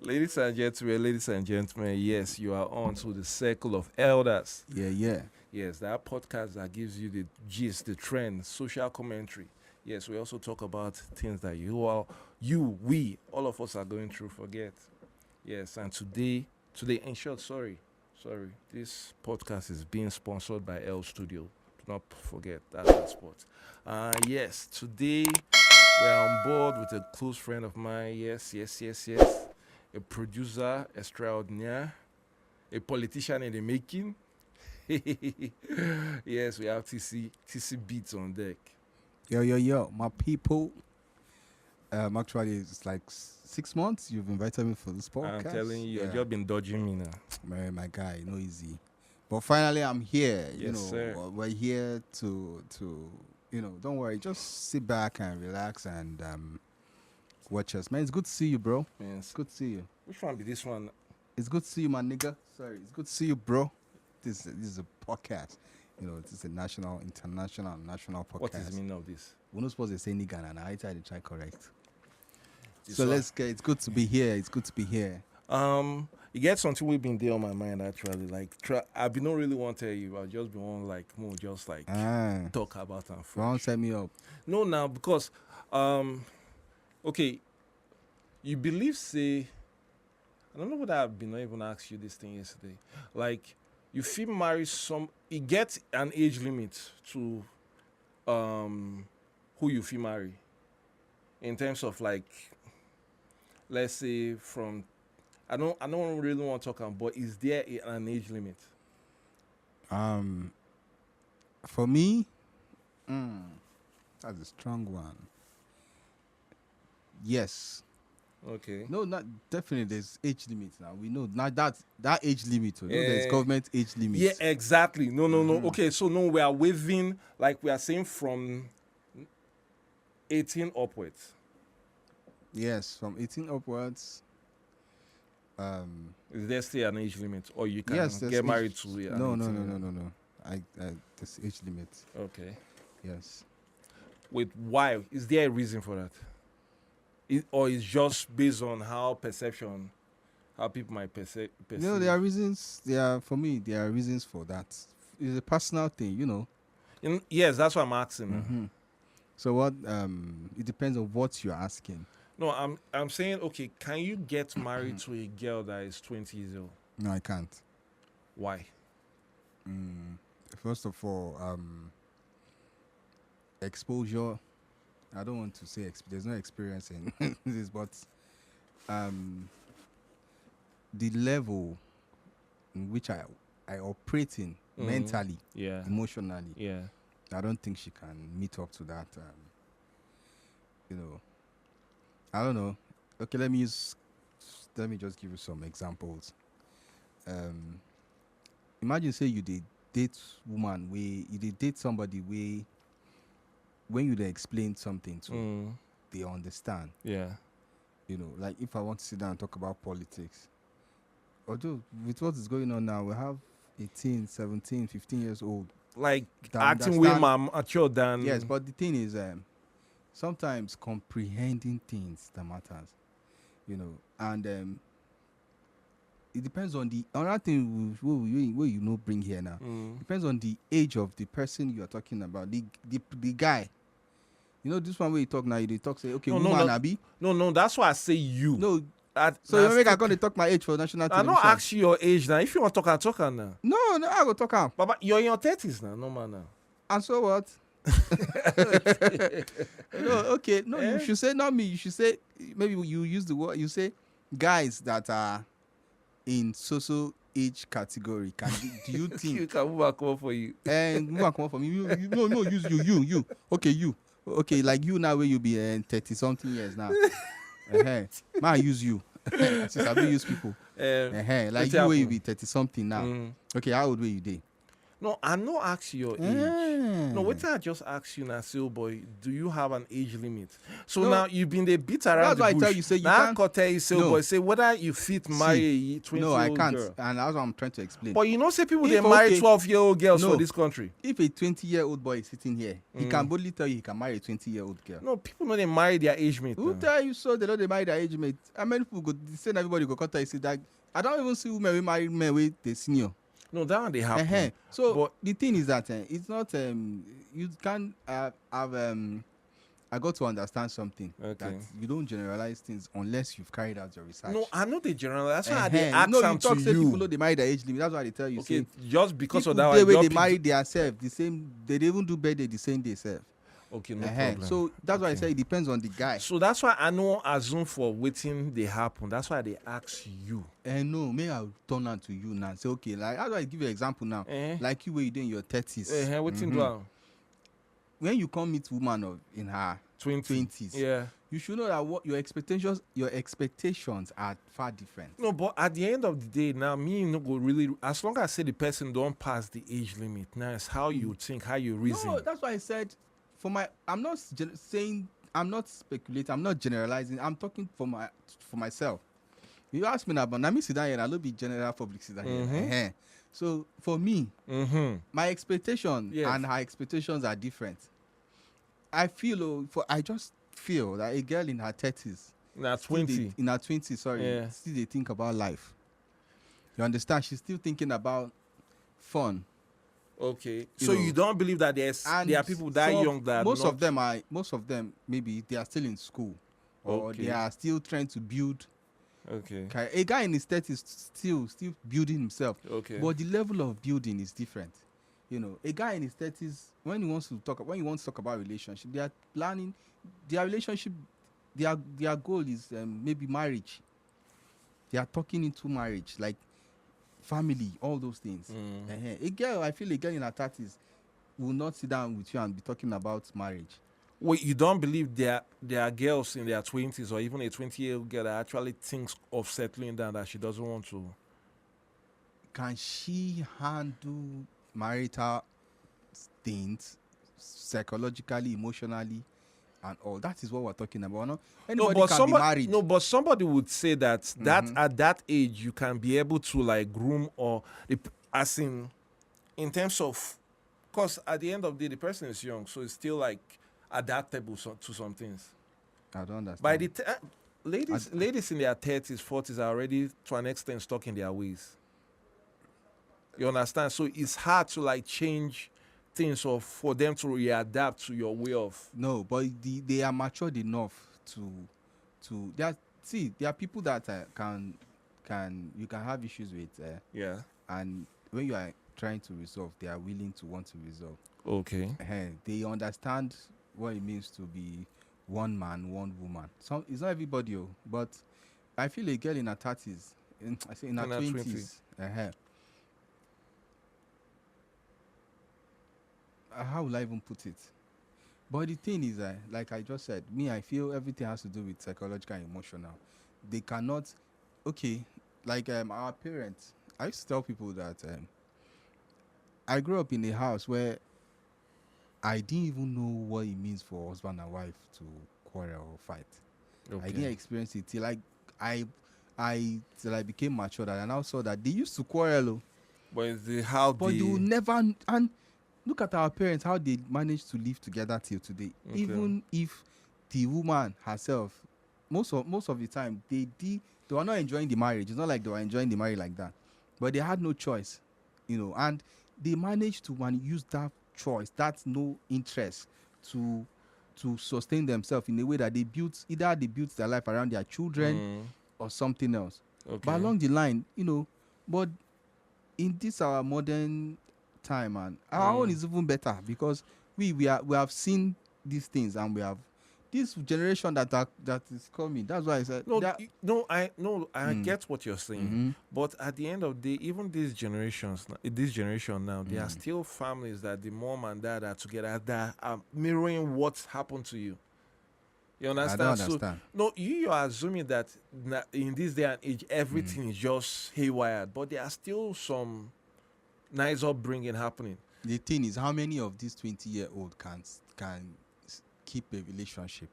Ladies and gentlemen, yes, you are on to the circle of Eldas. Yeah. Yes, that podcast that gives you the gist, the trend, social commentary. Yes, we also talk about things that we, all of us are going through. Forget. Yes, and today, in short, sorry, this podcast is being sponsored by L Studio. Do not forget that's the spot. Yes, today we're on board with a close friend of mine. Yes. A producer extraordinaire, a politician in the making. Yes, we have TC Beatz on deck. Yo, my people. Actually, it's like 6 months you've invited me for this podcast. I'm telling you, you've just been dodging me now. Man, my guy, no easy. But finally, I'm here. Yes, sir. We're here to don't worry, just sit back and relax and watch us. Man, it's good to see you, bro. Man, It's good to see you. which one be this one? It's good to see you, my nigga. Sorry, it's good to see you, bro. This is a podcast. This is a national podcast. What is the meaning of this? We're not supposed to say nigga, and I try to try correct. This So one- let's get. It's good to be here. You get something we've been there on my mind actually. Like, I've been not really want to tell you. I've just been on like more, just like talk about and Don't set me up. No, now because okay, you believe say I don't know whether I've been even asked you this thing yesterday. Like, you feel marry it gets an age limit to who you feel marry in terms of like, let's say from I don't really want to talk about, but is there an age limit? For me, that's a strong one. Yes. Okay. No, not definitely. There's age limit now. We know now that age limit. There's government age limit. Yeah, exactly. No. Okay, so no, we are waiving, like we are saying from 18 upwards. Yes, from 18 upwards. Is there still an age limit, or you can Yes, there's get married age- to? An No. 18? I there's age limit. Okay. Yes. Wait, why? Is there a reason for that? Or it's just based on how people might perceive? No, there are reasons. For me, there are reasons for that. It's a personal thing, Yes, that's what I'm asking. Mm-hmm. So what? It depends on what you're asking. No, I'm saying, okay, can you get married to a girl that is 20 years old? No, I can't. Why? First of all, exposure. I don't want to say there's no experience in this, but the level in which I operate in mentally, Yeah. emotionally, Yeah. I don't think she can meet up to that. I don't know. Okay, let me just give you some examples. Imagine say you did date woman where you did date somebody where when you dey explain something to they understand. Yeah. Like if I want to sit down and talk about politics, although with what is going on now, we have 18, 17, 15 years old. Like that acting way understand- more mature than. Yes, but the thing is, sometimes comprehending things that matters, and it depends on the another thing we bring here now. Depends on the age of the person you are talking about. The guy, this one where you talk now, you talk say okay, woman abi. No, that's why I say you. No, so you make I gonna talk my age for national I television. don't ask you your age now. If you want to talk now. No, I go talk am. But you're in your 30s now, no man now. And so what? Okay. No, you should say not me. You should say maybe you use the word. You say guys that are in social age category. Do you think You can move back over for you. and move and come up from you? No, use you. Okay, you. Okay, like you now where you be 30 something years now. Man, use you. Since I do use people. Like you where you be 30 something now. Okay, how old were you day? No, I no ask your age. No, wait till I just ask you now, say, oh boy, do you have an age limit? So No. now you've been a bit around That's the why I bush. tell you, say you now can't. I tell you, say, oh No. boy, say whether you fit marry a 20-year-old No, I can't, girl. and that's what I'm trying to explain. But you know, say people If, they marry okay, 12-year-old girls no. for this country. If a 20-year-old boy is sitting here, he can boldly tell you he can marry a 20-year-old girl. No, people know they marry their age mate. Who now. tell you so? They know they marry their age mate. How many people go? Say everybody go contact you. See that I don't even see women we marry men with the senior. No, that one they happen. So But the thing is that it's not you can't have I got to understand something that you don't generalize things unless you've carried out your research. no, I know they generalize. That's why they ask no, them you talk to say you. people know they marry their age limit. That's why they tell you. Okay, Say, just because of people that, way your they people- marry themselves the same. They even do birthday the same day self. Okay, no problem. So that's why I say it depends on the guy. So that's why I know assume for waiting they happen. That's why they ask you. No, may I turn on to you now? Say okay, like how do I give you an example now? Like you were in your 30s. Waiting do When you come meet woman in her 20s, yeah. you should know that what your expectations are far different. No, but at the end of the day, now me no go really. As long as I say the person don't pass the age limit, now it's how you think, how you reason. No, that's why I said I'm not saying, I'm not speculating, I'm not generalizing. I'm talking for myself. You ask me now, but now me sit down here and I'll be general public sit down here. So for me, my expectation and her expectations are different. I just feel that a girl in her 30s, Now 20. in her 20s, still they think about life. You understand? She's still thinking about fun. Okay. So you don't believe that there are people that young that most of them maybe they are still in school or they are still trying to build. Okay. A guy in his 30s still building himself. Okay. But the level of building is different. You know, a guy in his 30s when he wants to talk about relationship, they are planning their relationship. Their goal is maybe marriage. They are talking into marriage, like family, all those things. A girl in her 30s will not sit down with you and be talking about marriage. Wait, you don't believe there are girls in their 20s or even a 20-year-old girl that actually thinks of settling down that she doesn't want to? Can she handle marital things psychologically, emotionally, and all? That is what we're talking about. No, anybody can be married. No, but somebody would say that at that age you can be able to like groom or as in terms of, because at the end of the day the person is young, so it's still like adaptable to some things. I don't understand. By the ladies in their 30s, 40s are already to an extent stuck in their ways. You understand? So it's hard to like change things or for them to readapt to your way of. No, but they are matured enough to there are people that can you can have issues with. And when you are trying to resolve, they are willing to want to resolve. Okay. They understand what it means to be one man, one woman. It's not everybody, but I feel a girl in her 30s, in her 20s. How will I even put it? But the thing is, like I just said, I feel everything has to do with psychological and emotional. They cannot, like our parents. I used to tell people that I grew up in a house where I didn't even know what it means for husband and wife to quarrel or fight. Okay. I didn't experience it till till I became mature, and I now saw that they used to quarrel. But they will never. And look at our parents, how they managed to live together till today. Okay. Even if the woman herself, most of the time, they were not enjoying the marriage. It's not like they were enjoying the marriage like that, but they had no choice, and they managed to use that choice, that's no interest, to sustain themselves in a way that they built their life around their children or something else. Okay. But along the line, but in this our modern time, and our own is even better because we have seen these things, and we have this generation that is coming. That's why I said I get what you're saying, but at the end of the day, even this generation now, there are still families that the mom and dad are together that are mirroring what's happened to you. You understand? I don't understand. So, you are assuming that in this day and age everything is just haywire, but there are still some nice upbringing happening. The thing is, how many of these 20-year-old can keep a relationship?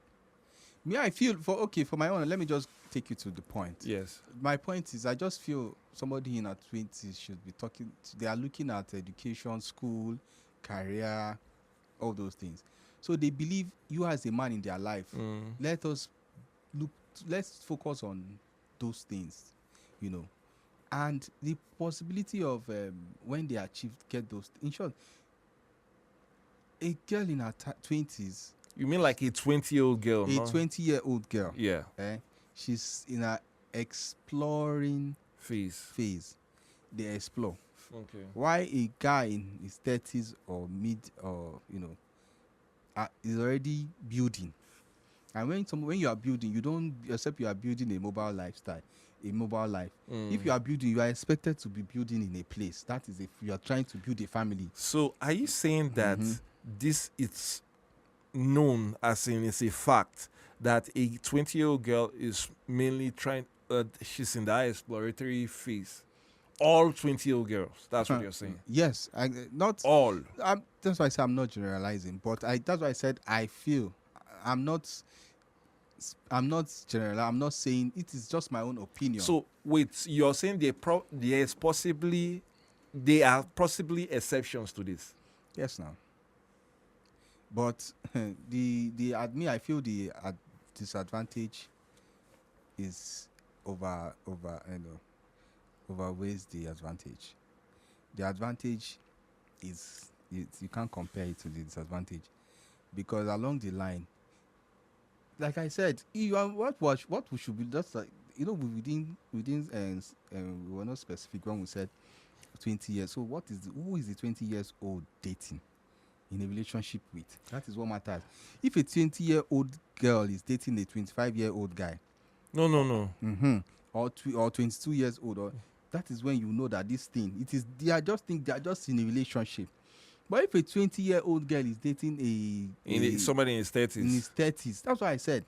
Me, I feel for my own. Let me just take you to the point. Yes. My point is, I just feel somebody in her 20s should be talking. They are looking at education, school, career, all those things. So they believe you as a man in their life. Let's focus on those things, you know. And the possibility of when they get those, in short, a girl in her 20s. You mean like a 20-year-old girl? A 20-year-old girl. Yeah. She's in her exploring phase. They explore. Okay. Why a guy in his 30s or mid or is already building. And when you are building, you don't accept you are building a mobile lifestyle. A mobile life. If you are building, you are expected to be building in a place. That is if you are trying to build a family. So are you saying that this is known, as in it's a fact, that a 20-year-old girl is mainly she's in that exploratory phase? All 20-year-old girls. That's what you're saying. Yes, not all. That's why I said I'm not generalizing, but that's why I said I feel. I'm not general. I'm not saying it is just my own opinion. So wait, you're saying there are possibly exceptions to this? Yes, now. But I feel the disadvantage is overweighs the advantage. The advantage is you can't compare it to the disadvantage, because along the line, like I said, what we should be just like, within we were not specific when we said 20 years. So who is the 20 years old dating in a relationship with? That is what matters. If a 20-year-old girl is dating a 25-year-old guy, no, or 22 years old, that is when you know that this thing they are just in a relationship. But if a 20-year-old girl is dating somebody in his 30s, that's what I said.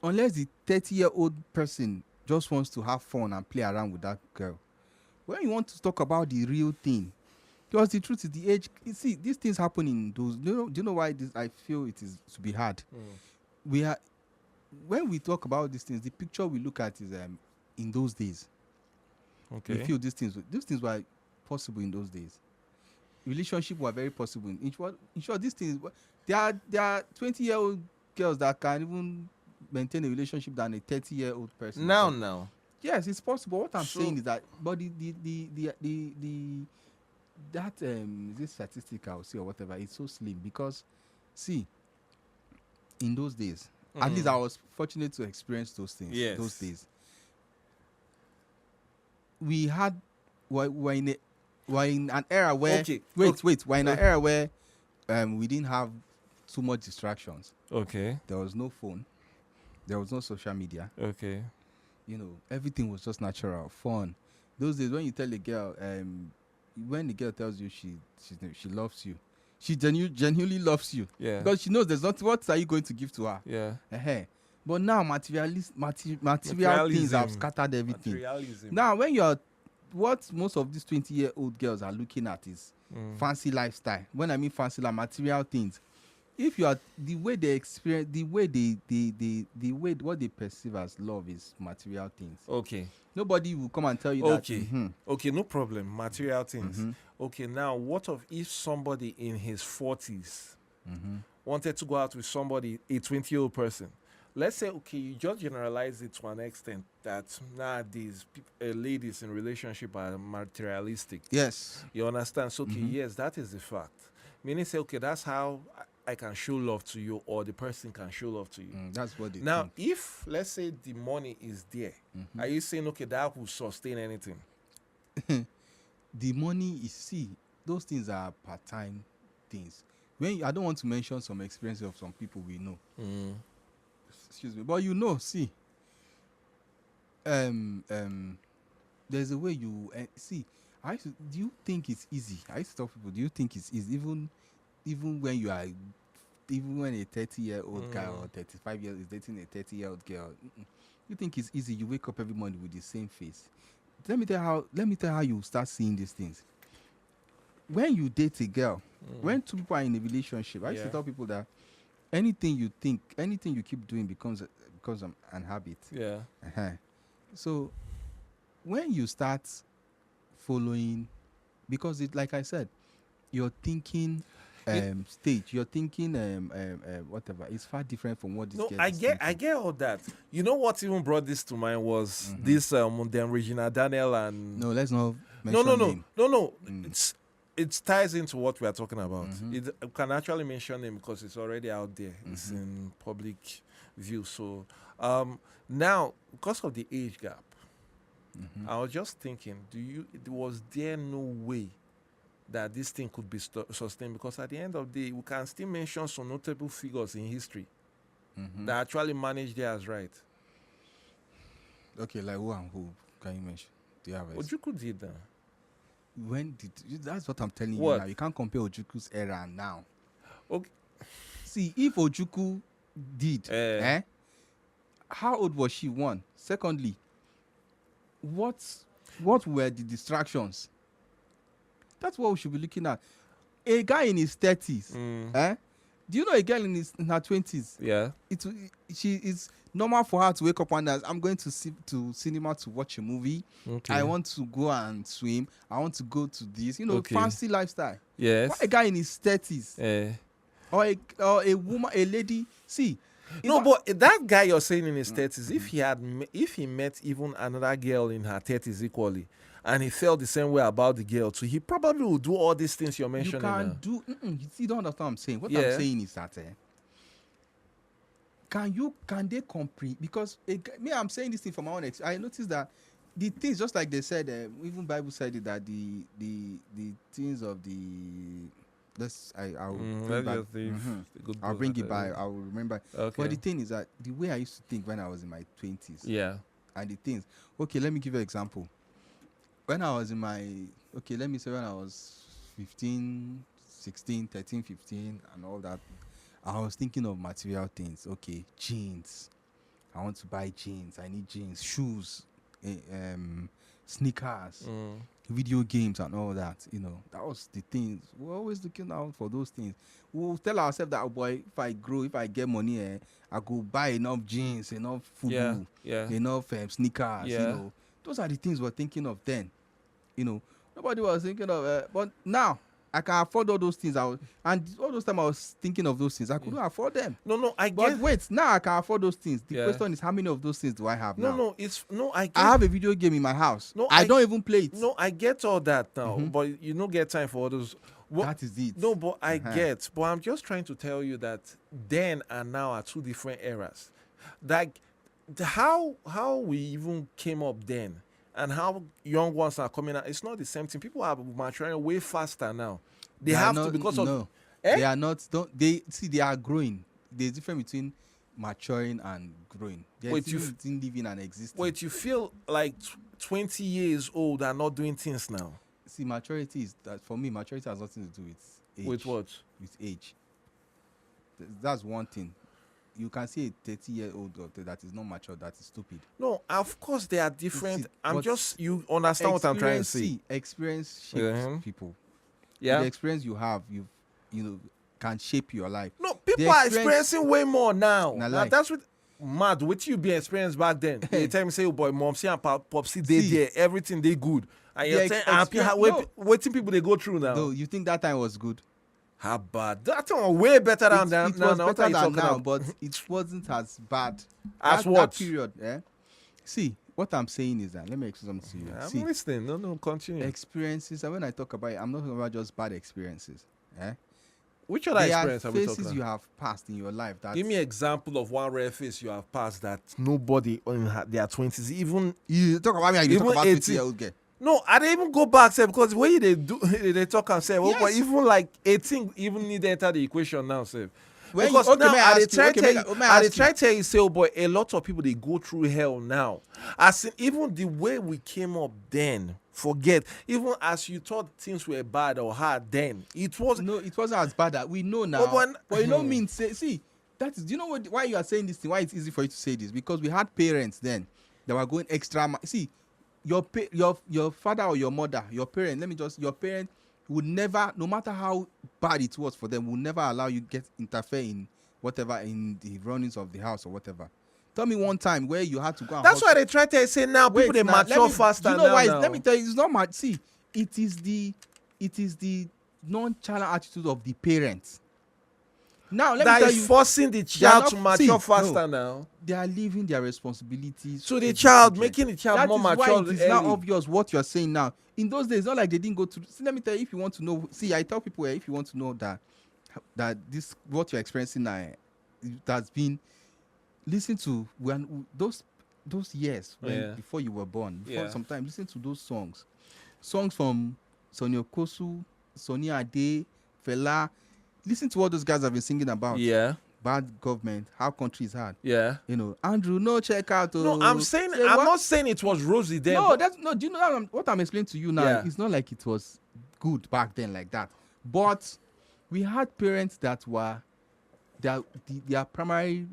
Unless the 30-year-old person just wants to have fun and play around with that girl. When you want to talk about the real thing, because the truth is the age. You see, these things happen in those. Do you know why I feel it is to be hard? When we talk about these things, the picture we look at is in those days. Okay. We feel these things were possible in those days. Relationships were very possible. In short, these things, there are 20-year-old girls that can even maintain a relationship than a 30-year-old person. Now. Yes, it's possible. What I'm saying is that, but this statistic I'll say or whatever, it's so slim because, see, in those days, at least I was fortunate to experience those things. Yes. Those days, we're in an era where we're in an era where we didn't have too much distractions. Okay. There was no phone. There was no social media. Okay. Everything was just natural, fun. Those days when you tell a girl, when the girl tells you she loves you, she genuinely loves you. Yeah. Because she knows there's nothing. What are you going to give to her? Yeah. But now material things have scattered everything. Materialism. Now what most of these 20-year-old girls are looking at is fancy lifestyle. When I mean fancy, like material things. If you are the way they experience, the way what they perceive as love is material things. Okay. Nobody will come and tell you that. Okay, no problem. Material things. Okay, now what if somebody in his 40s wanted to go out with somebody, a 20-year-old person? Let's say, okay, you just generalize it to an extent that nowadays ladies in relationship are materialistic. Yes. You understand? So, okay, yes, that is the fact. Meaning, say, okay, that's how I can show love to you, or the person can show love to you. That's what they now, think. if, let's say, the money is there, are you saying, okay, that will sustain anything? The money is, see, those things are part-time things. I don't want to mention some experiences of some people we know. Excuse me, but see, there's a way you see. Do you think it's easy? I used to tell people, do you think it's easy, even when a 30-year-old guy or 35 years is dating a 30-year-old girl? You think it's easy? You wake up every morning with the same face. Let me tell you how you start seeing these things. when you date a girl, when two people are in a relationship, I used to tell people that anything you think, anything you keep doing becomes an habit. Yeah. So when you start following, because it, like I said, your thinking stage, your thinking whatever, is far different from what this No, girl I is get thinking. all that. You know what even brought this to mind was this then Regina Daniel and No, let's not no mention name. no. It ties into what we are talking about. It I can actually mention name because it's already out there. It's in public view. So now because of the age gap, I was just thinking, was there no way that this thing could be sustained? Because at the end of the day, we can still mention some notable figures in history that actually managed theirs right. Okay, like who and who can you mention? Do you have a Ojukwu did that. when did that's what I'm telling What? you now. You can't compare Ojuku's era and now. Okay. See, if Ojukwu did, how old was she? One. Secondly, what were the distractions? That's what we should be looking at. A guy in his 30s, do you know a girl in her 20s? Yeah. It's normal for her to wake up one day. I'm going to cinema to watch a movie. Okay. I want to go and swim. I want to go to this, Okay. fancy lifestyle. Yes. Why a guy in his 30s or a woman, a lady? See, No, but that guy you're saying in his 30s, if he met even another girl in her 30s equally, and he felt the same way about the girl too, he probably would do all these things you're you mentioning. can do. You don't understand what I'm saying. What I'm Yeah. saying is that can they compete? Because I'm saying this thing from my own experience. I noticed that the things, just like they said, even Bible said it, that the things of the I'll bring back. I'll bring it back. I'll remember. Okay. But the thing is that the way I used to think when I was in my 20s, Yeah. and the things. Okay, let me give you an example. When I was in my, let me say when I was 15, 16, 13, 15, and all that, I was thinking of material things. Okay, jeans. I want to buy jeans. I need jeans, shoes, sneakers, video games, and all that. That was the things. We're always looking out for those things. We'll tell ourselves that, oh boy, if I grow, if I get money, I go buy enough jeans, enough food, enough sneakers. Yeah. Those are the things we're thinking of then. Nobody was thinking of. But now I can afford all those things. And all those time I was thinking of those things, I couldn't afford them. No, I But get. wait, now I can afford those things. The Yeah. question is, how many of those things do I have now? I get. I have a video game in my house. No, I don't even play it. No, I get all that now, but you don't get time for all those. That is it. No, but I get. But I'm just trying to tell you that then and now are two different eras. Like how we even came up then and how young ones are coming out, it's not the same thing. People are maturing way faster now. They have to because of no. They are not. They are growing. There's a difference between maturing and growing. There's a difference between living and existing. Wait, you feel like 20 years old and not doing things now? See, maturity is that for me. Maturity has nothing to do with age. With what? With age. That's one thing. You can see a 30-year-old that is not mature, that is stupid. No, of course they are different. See, You understand what I'm trying to say. See, experience shapes people. Yeah. The experience you have, can shape your life. No, people are experiencing way more now. Now, that's what mad. What you be experienced back then? They tell me say, oh boy, mom, see and popsy, they there, everything they good. And you're saying, waiting people they go through now. No, you think that time was good? How bad? That time was way better than now. It was better than now, but it wasn't as bad. As what? That period, See, what I'm saying is that, let me explain something to you. I'm listening. No, continue. Experiences, and when I talk about it, I'm not talking about just bad experiences. Which other experience are we talking about? Phases you have passed in your life. Give me an example of one rare phase you have passed that nobody in their 20s, even you talk about me, and you talk about 20-year-old girl. No, I didn't even go back, sir, because the way they talk and say, well, but even like 18 even need to enter the equation now, sir. Because now I try to tell you, say, oh boy, a lot of people they go through hell now. As in, even the way we came up then, forget. Even as you thought things were bad or hard then, it wasn't. No, it wasn't as bad. We know now. But you know, see, that is. Do you know why you are saying this thing? Why it's easy for you to say this? Because we had parents then that were going extra. See, your father or your mother, your parent. Your parent would never, no matter how bad it was for them, would never allow you interfere in whatever, in the runnings of the house or whatever. Tell me one time where you had to go and That's why they try to say now people they mature faster. You know now, why? now. Let me tell you, it's not much. See, it is the nonchalant attitude of the parents. Now let me tell you, forcing the child to mature faster now. They are leaving their responsibilities to the child, making the child more mature. That is why it is now obvious what you are saying now. In those days, it's not like they didn't go to. See, let me tell you, if you want to know, see, I tell people if you want to know that this what you're experiencing now, it has been. Listen to when those years when before you were born. Sometimes listen to those songs from Sonny Okosu, Sonny Ade, Fela. Listen to what those guys have been singing about. Yeah. Bad government, how country is hard. Yeah. You know, Andrew, no check out. No, I'm not saying it was rosy then. No, do you know what I'm explaining to you now? Yeah. It's not like it was good back then like that. But we had parents that were their primary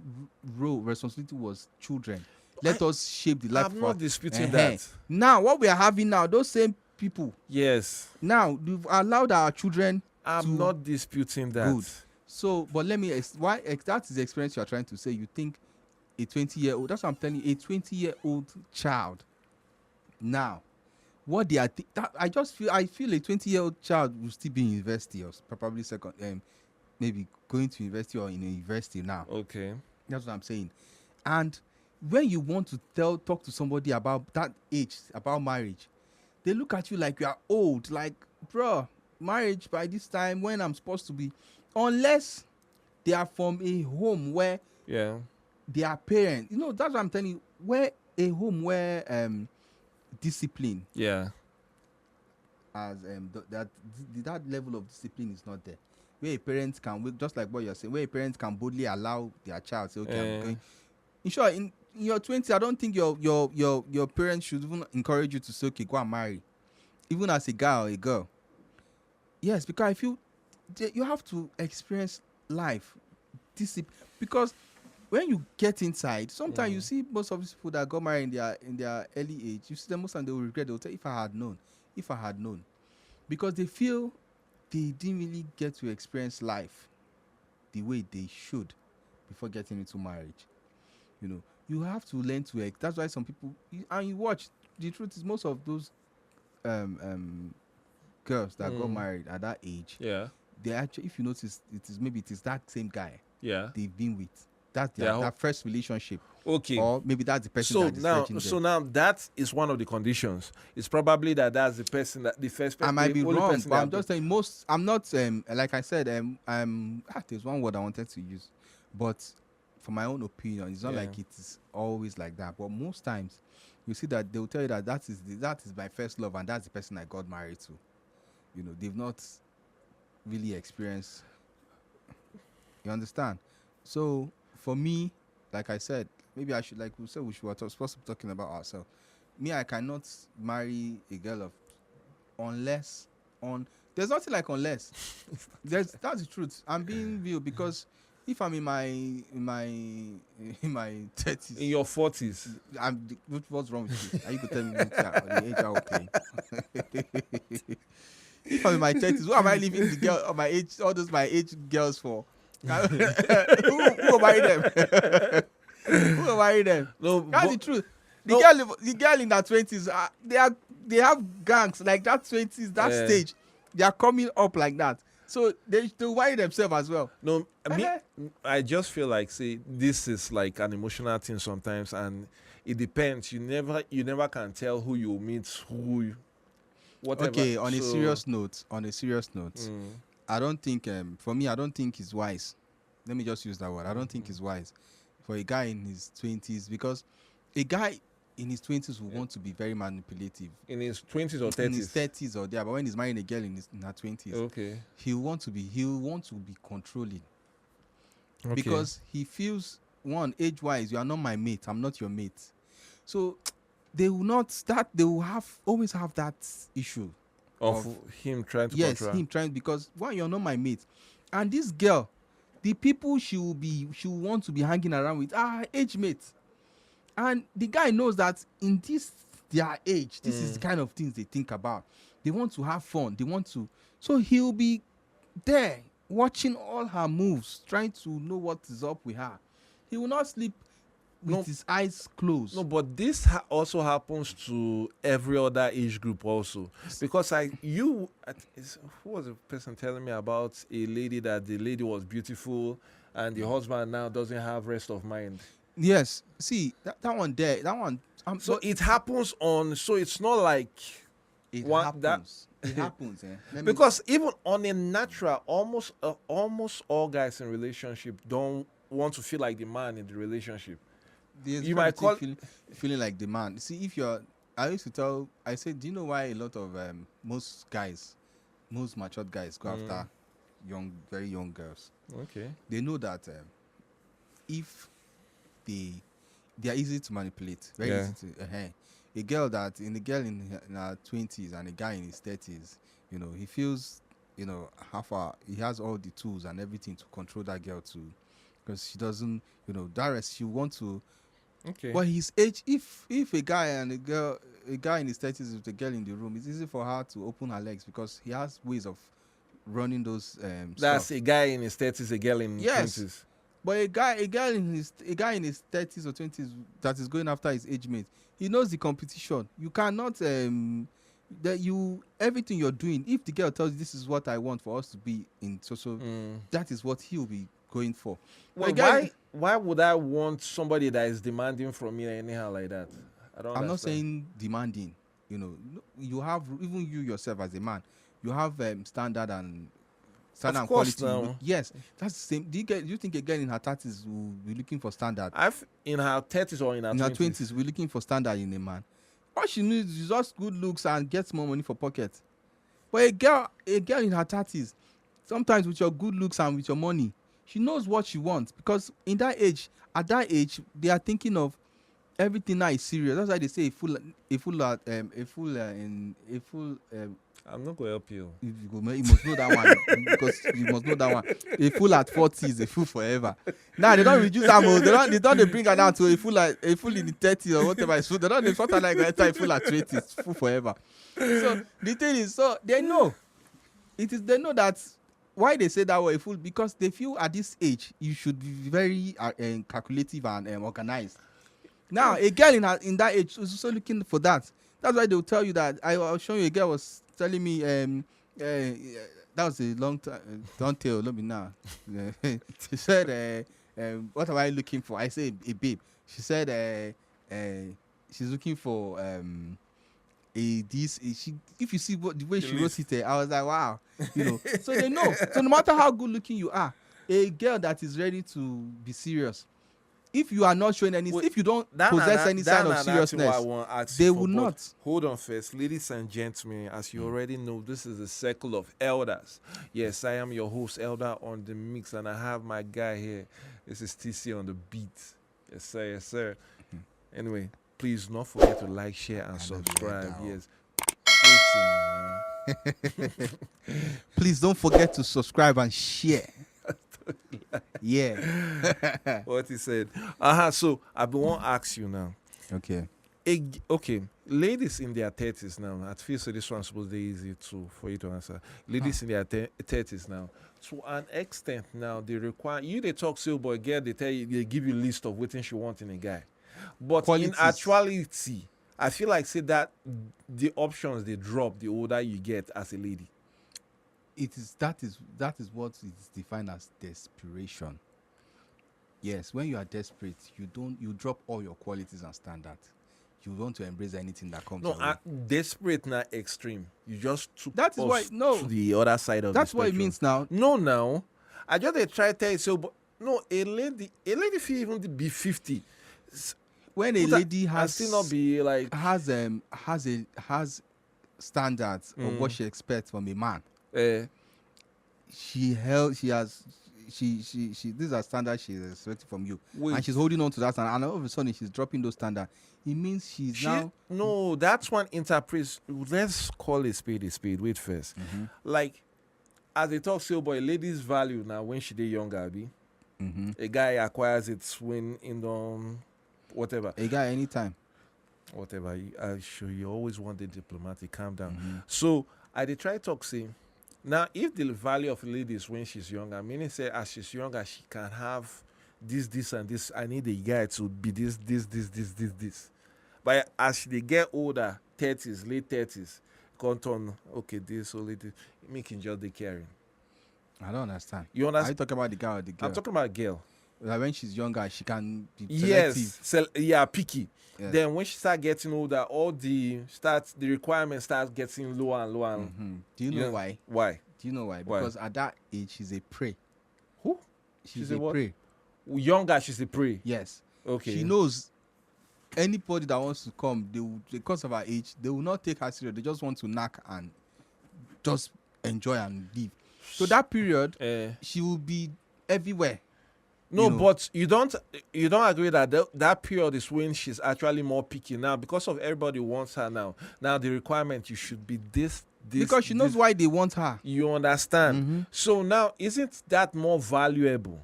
role, responsibility was children. Let us shape the life. I'm not disputing that. Now, what we are having now, those same people. Yes. Now, we've allowed our children. I'm not disputing that. Good. So, but let me why that is the experience you are trying to say. You think a 20-year-old, that's what I'm telling you, a 20-year-old child. Now, what they are I feel a 20-year-old child will still be in university or probably maybe going to university or in a university now. Okay. That's what I'm saying. And when you want to talk to somebody about that age, about marriage, they look at you like you are old. Like, bro, marriage by this time when I'm supposed to be, unless they are from a home where their parents, that's what I'm telling you, where a home where discipline as that level of discipline is not there, where a parent can, just like what you're saying, where a parent can boldly allow their child to say, okay, I'm going. In short, in your 20s, I don't think your parents should even encourage you to say, okay, go and marry, even as a guy or a girl. Yes, because I feel you have to experience life, discipline, because when you get inside, sometimes you see most of these people that got married in their early age, you see them most of them, they will regret. They will say, if I had known, because they feel they didn't really get to experience life the way they should before getting into marriage. You have to learn to. That's why some people, and you watch. The truth is, most of those girls that got married at that age, they actually, if you notice, it is that same guy they've been with. That's that first relationship. Okay. Or maybe that's the person now that is one of the conditions. It's probably that's the person, that the first person. I might be wrong, but I'm just saying I'm not like I said, there's one word I wanted to use, but for my own opinion, it's not like it is always like that. But most times you see that they'll tell you that is my first love and that's the person I got married to. They've not really experienced. You understand? So for me, like I said, maybe I should, like we said, we were supposed to be talking about ourselves. Me, I cannot marry a girl unless there's nothing like unless. That's the truth. I'm being real, because if I'm in my 30s, in your 40s, what's wrong with you? Are you could tell me the age I okay? If I'm in my 30s, who am I leaving the girl of my age, all those my age girls for? who will marry them? Who will marry them? No, that's the truth. The girl in their 20s, they have gangs like that 20s, that stage. They are coming up like that. So they marry themselves as well. No, I just feel like, see, this is like an emotional thing sometimes, and it depends. You never can tell who you meet, whatever. Okay, on a serious note, I don't think, for me, I don't think it's wise. Let me just use that word. I don't think it's wise for a guy in his 20s, because a guy in his 20s will want to be very manipulative. In his 20s or 30s? In his 30s or there, but when he's marrying a girl in her 20s, he'll want to be controlling. Okay. Because he feels, one, age-wise, you are not my mate, I'm not your mate. So they will always have that issue. Of him trying to control. Yes, him trying, because one, you're not my mate. And this girl, the people she will want to be hanging around with are age mates. And the guy knows that in this their age. This is the kind of things they think about. They want to have fun. They want to. So he'll be there watching all her moves, trying to know what is up with her. He will not sleep with his eyes closed. No, but this also happens to every other age group also. Because who was the person telling me about a lady that the lady was beautiful and the husband now doesn't have rest of mind? Yes. See, that one there, that one. So it happens so it's not like it happens. It happens, because even on a natural, almost all guys in relationship don't want to feel like the man in the relationship. You might call feeling like the man. See, I said, do you know why a lot of most matured guys go after very young girls? Okay. They know that if they are easy to manipulate, very easy to. A girl in her 20s and a guy in his 30s, he feels, he has all the tools and everything to control that girl too, because she doesn't, that rest she want to. Okay. But his age, if a guy in his 30s with a girl in the room, it's easy for her to open her legs because he has ways of running those. That's stuff. A guy in his 30s, a girl in his 20s. But a guy in his 30s or 20s that is going after his age mate, he knows the competition. You cannot everything you're doing. If the girl tells you this is what I want for us to be in that is what he'll be going for. Well, why would I want somebody that is demanding from me anyhow like that? I'm not saying demanding. You have, even you yourself as a man, you have standard and quality. Now. Yes, that's the same. Do you think a girl in her 30s will be looking for standard? In her 30s or in her 20s? We're looking for standard in a man. All she needs is just good looks and gets more money for pocket. But a girl in her 30s, sometimes with your good looks and with your money, she knows what she wants, because at that age, they are thinking of everything now is serious. That's why they say I'm not going to help you. You must know that one, because you must know that one. A fool at 40 is a fool forever. Now they don't reduce that. They don't bring her down to a fool in the 30s or whatever. So they don't sort of like a fool at 20 is fool forever. So the thing is, they know. They know that. Why they say that way, fool? Because they feel at this age you should be very calculative and organized. Now a girl in that age is also looking for that. That's why they'll tell you that. I was showing you a girl was telling me that was a long time. Don't tell, let me now. She said, "What am I looking for?" I said, "A babe." She said, "She's looking for if you see the way she wrote it, I was like, wow, So they know. So no matter how good looking you are, a girl that is ready to be serious, if you are not showing any, if you don't possess any sign of seriousness, they will not. Hold on first, ladies and gentlemen. As you already know, this is the circle of elders. Yes, I am your host, Elda on the mix, and I have my guy here. This is TC on the beat. Yes, sir. Yes, sir. Anyway. Please don't forget to like, share, and subscribe. Yes. Please don't forget to subscribe and share. Yeah. What he said. So I want to ask you now. Okay. Okay. Ladies in their 30s now. I feel so this one's supposed to be easy for you to answer. Ladies in their 30s now. To an extent now, they require you. They talk to boy girl. They tell you, they give you a list of what she want in a guy. But in actuality, I feel like that the options they drop the older you get as a lady. That is what is defined as desperation. Yes, when you are desperate, you drop all your qualities and standards. You want to embrace anything that comes. No, desperate not extreme. You just took that is why to the other side of. That's what it means now. No. I just try to tell you so, but no, a lady feel even be 50. When a lady has still not be like has standards of what she expects from a man. These are standards she's expecting from you. And she's holding on to that standard, and all of a sudden she's dropping those standards. It means now. No, that's one interprets. Let's call a spade a spade. Wait first. Like as they talk so boy, ladies value now when she did younger, a guy acquires it when in the whatever. A guy anytime. whatever. You always want the diplomatic. Calm down. Mm-hmm. So I did try talk say. Now, if the value of a lady is when she's younger, meaning say as she's younger, she can have this, and this. I need a guy to be this. But as they get older, 30s, late 30s, can't turn, okay, this, only this, making just the caring. I don't understand. You Are understand? you talking about the guy or the girl? I'm talking about a girl. Like when she's younger, she can be Yes, selective. picky. Yes. Then when she start getting older, the requirements start getting lower and lower. Mm-hmm. Do you know Yeah. why? Why? Do you know why? Why? Because at that age, she's a prey. Who? She's a a what? prey. Younger, she's a prey. Yes. Okay. She knows anybody that wants to come, they will, because of her age, they will not take her serious. They just want to knock and just enjoy and leave. So that period, she will be everywhere. No, you know. but you don't agree that that period is when she's actually more picky now because of everybody wants her now. Now the requirement you should be this Because she knows why they want her. You understand? Mm-hmm. So now isn't that more valuable?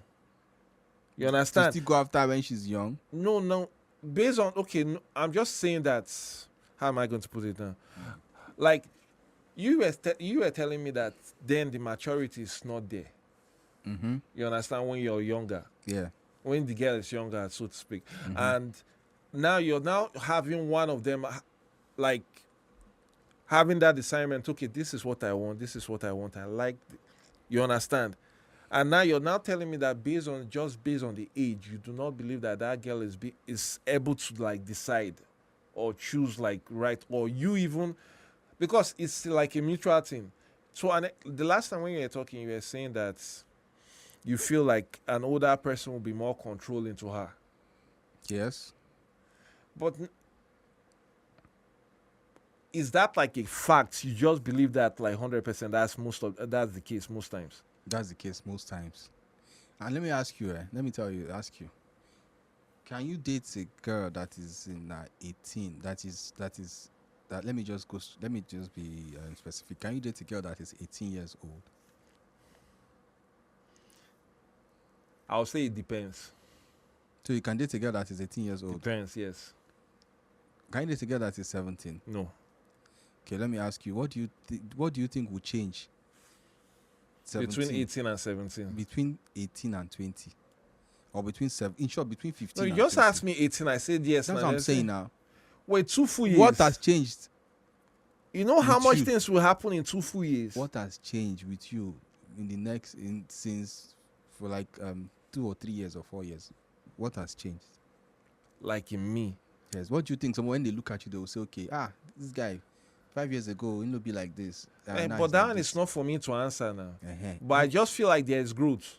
You To understand? still go after her when she's young. No. Based on I'm just saying that. How am I going to put it now? Like you were telling me that then the maturity is not there. Mm-hmm. You understand when you're younger. Yeah. When the girl is younger, so to speak. Mm-hmm. And now you're now having one of them, like, having that assignment, okay, this is what I want, I like, you understand? And now you're now telling me that based on the age, you do not believe that girl is able to, like, decide or choose, like, right, or you even, because it's like a mutual thing. So the last time when you were talking, you were saying that you feel like an older person will be more controlling to her. Yes. But is that like a fact? You just believe that like 100%? That's the case most times. That's the case most times. And let me ask you. Ask you. Can you date a girl that is in 18? Let me just be specific. Can you date a girl that is 18 years old? I'll say it depends. So you can date a girl that is 18 years old. Depends, yes. Can you date a girl that is 17? No. Okay, let me ask you. What do you think will change? 17, between 18 and 17. Between 18 and 20, or between 7. In short, between 15. No, you and just 20. asked me 18. I said yes. That's what I'm saying now. Wait, 2 full years. What has changed? You know how with much you? things will happen in 2 full years? What has changed with you since for like 2 or 3 years or 4 years? What has changed? Like in me. Yes. What do you think? When they look at you, they will say, "Okay, this guy, 5 years ago, he will be like this." Now But he's that like one this. is not for me to answer now. Uh-huh. But I just feel like there is growth.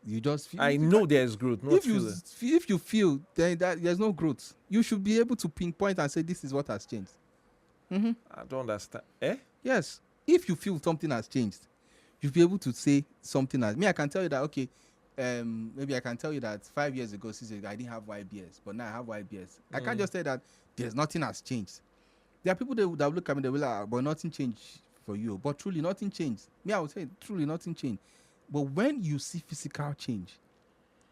You just feel. I know there is growth. Not If you feel then that there's no growth, you should be able to pinpoint and say this is what has changed. Mm-hmm. I don't understand. Yes. If you feel something has changed, you'll be able to say something has. Me, I can tell you that, okay, maybe I can tell you that 5 years ago, since I didn't have YBS, but now I have YBS. I can't just say that there's nothing has changed. There are people that look at me, they will like, but nothing changed for you. But truly, nothing changed. Me, I would say, truly, nothing changed. But when you see physical change,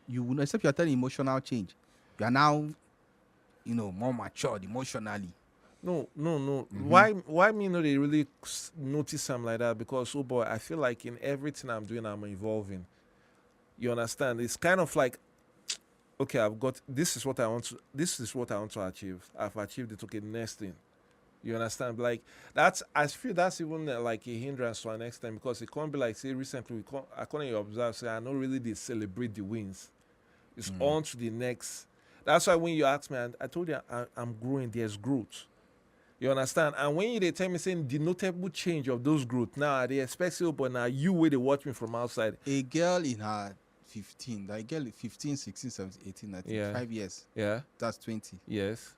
you will, except you are telling emotional change, you are now, more matured emotionally. No. Mm-hmm. Why me not they really notice something like that? Because, oh boy, I feel like in everything I'm doing, I'm evolving. You understand? It's kind of like, okay, this is what I want to achieve. I've achieved it. Okay, next thing. You understand? Like I feel that's even like a hindrance to an extent, because it can't be like, say, recently I can't observe, say, I don't really they celebrate the wins. It's on to the next. That's why when you ask me, and I told you I'm growing, there's growth. You understand? And when they tell me saying the notable change of those growth, now they expect you, but now you way they watch me from outside. A girl in her 15, that girl 15, 16, 17, 18, 19, 5 years. Yeah. That's 20. Yes.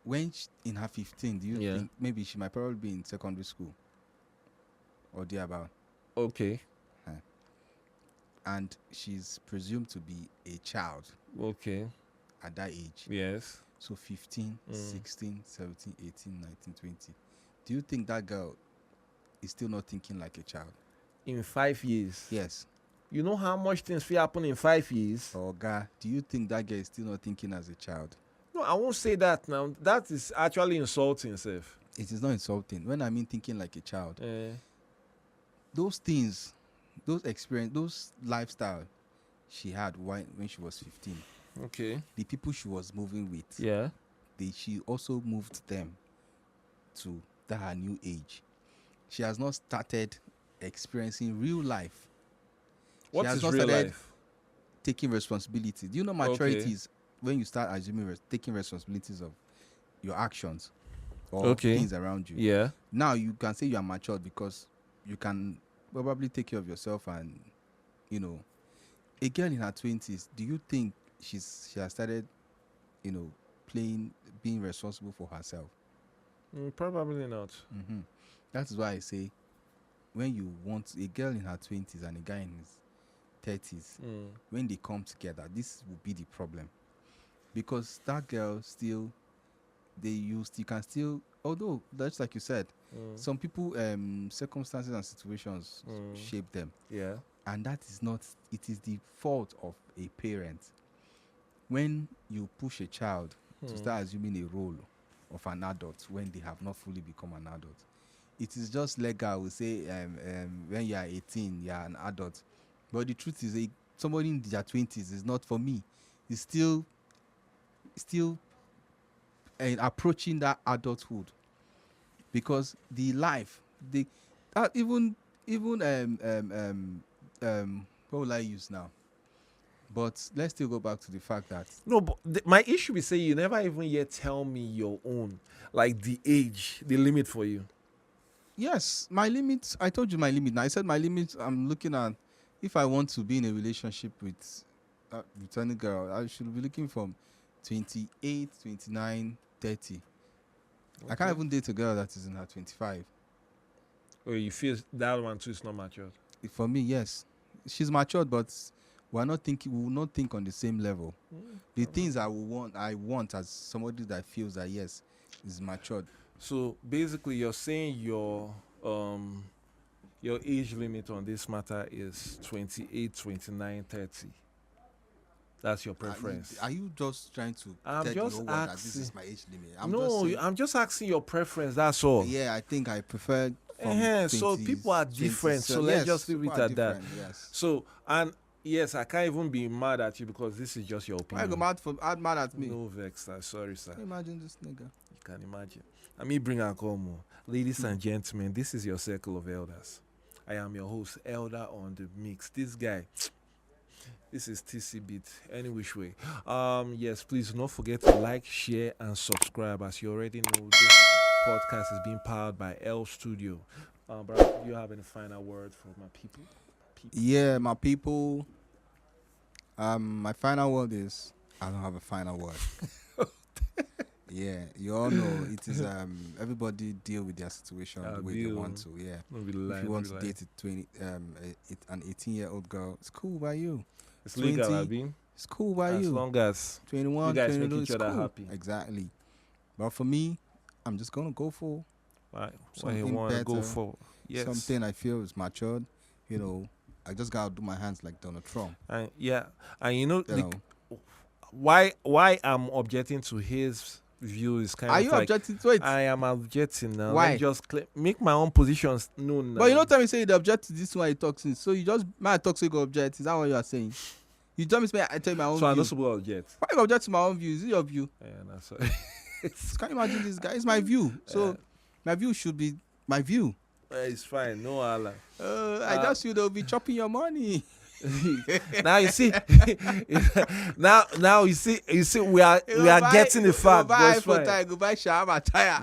When in her 15, do you think maybe she might probably be in secondary school or thereabout? Okay. And she's presumed to be a child. Okay. At that age. Yes. So 15, 16, 17, 18, 19, 20. Do you think that girl is still not thinking like a child? In 5 years? Yes. You know how much things will happen in 5 years? Oh, God, do you think that girl is still not thinking as a child? No, I won't say that now. That is actually insulting, Seth. It is not insulting. When I mean thinking like a child, Eh, those things, those experience, those lifestyle she had when she was 15, okay. the people she was moving with, Yeah. she also moved them to that her new age. She has not started experiencing real life. What has is not real started life? taking responsibility. Do you know maturity is when you start assuming taking responsibilities of your actions or things around you? Yeah. Now you can say you are matured because you can probably take care of yourself, and you know, a girl in her 20s, do you think she has started, being responsible for herself? Probably not. Mm-hmm. That is why I say, when you want a girl in her 20s and a guy in his 30s, when they come together, this will be the problem, because that girl still, you can still, although that's like you said, some people, circumstances and situations shape them. Yeah. And that is not, it is the fault of a parent when you push a child to start assuming a role of an adult when they have not fully become an adult. It is just legal, we say, when you are 18 you are an adult, but the truth is, somebody in their 20s is not, for me, is still approaching that adulthood, because the life, even what will I use now? But let's still go back to the fact that No, but my issue is saying you never even yet tell me your own, like the age, the limit for you. yes, my limits. I told you my limit. Now I said my limits. I'm looking at, if I want to be in a relationship with any girl, I should be looking from 28, 29, 30. I can't even date a girl that is in her 25. Or you feel that one too is not matured. For me, yes, she's matured, but we will not think on the same level. The things I want as somebody that feels that, yes, is matured. So basically, you're saying your age limit on this matter is 28, 29, 30. That's your preference. Are you just trying to I'm tell just the whole world that this asking. is my age limit? I'm just asking your preference. That's all. Yeah, I think I prefer from 20, so people are different. So let's just leave it at that. Yes. So, and yes, I can't even be mad at you because this is just your Why you opinion. go mad at me? No vex, sir. Sorry, sir. Can you imagine this nigga? You can imagine. Let me bring a call more. Ladies and gentlemen, this is your circle of elders. I am your host, Elda on the mix. This guy, this is TC Beat. Any which way. Yes, please do not forget to like, share, and subscribe. As you already know, this podcast is being powered by L Studio. But do you have any final word for my people? Yeah, my people. My final word is, I don't have a final word. Yeah, you all know it is. Everybody deal with their situation the way they want to. Yeah, if you want to date an 18-year-old girl, it's cool by you. It's legal, Abi. It's cool by as you. As long as 21, you guys 22, make each other cool. happy. Exactly. But for me, I'm just gonna go for what you want to go for. Yes. Something I feel is matured. I just gotta do my hands like Donald Trump. And why I'm objecting to his view is kind of. Are you like, objecting to it? I am objecting now. Why? Let me just make my own positions known now. But tell me say the object to this one he talks in. So you just might talk so you go object. Is that what you are saying? You tell me I tell you my own view. So I'm not supposed to object. Why you object to my own view? Is it your view? Yeah, that's sorry. Can you imagine this guy? It's my view. So my view should be my view. It's fine. No Allah. I just feel they'll be chopping your money. Now you see, now you see we are getting the fact. Go buy iPhone tire, go buy shawarma tire,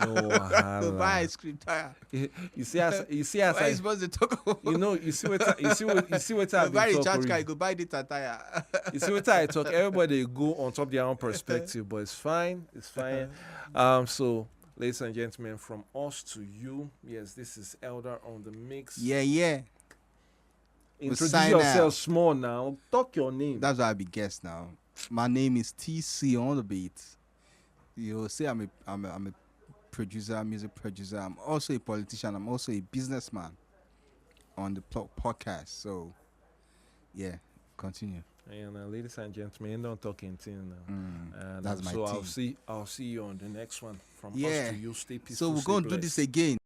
go buy ice cream tire. You see as I supposed to talk about. You see what I buy the charge car, go buy data tire. You see what I talk. Everybody go on top of their own perspective, but it's fine. It's fine. So. Ladies and gentlemen, from us to you, yes, this is Elda on the mix. Yeah. Introduce yourself small now. Talk your name. That's why I be guest now. My name is TC on the beat. You'll say I'm a producer, music producer. I'm also a politician. I'm also a businessman on the podcast. So, yeah, continue. And ladies and gentlemen, don't talk in thing now. And That's my so thing. I'll see you on the next one. From us Yeah. to you, stay peaceful. So we're stay going to do blessed. this again.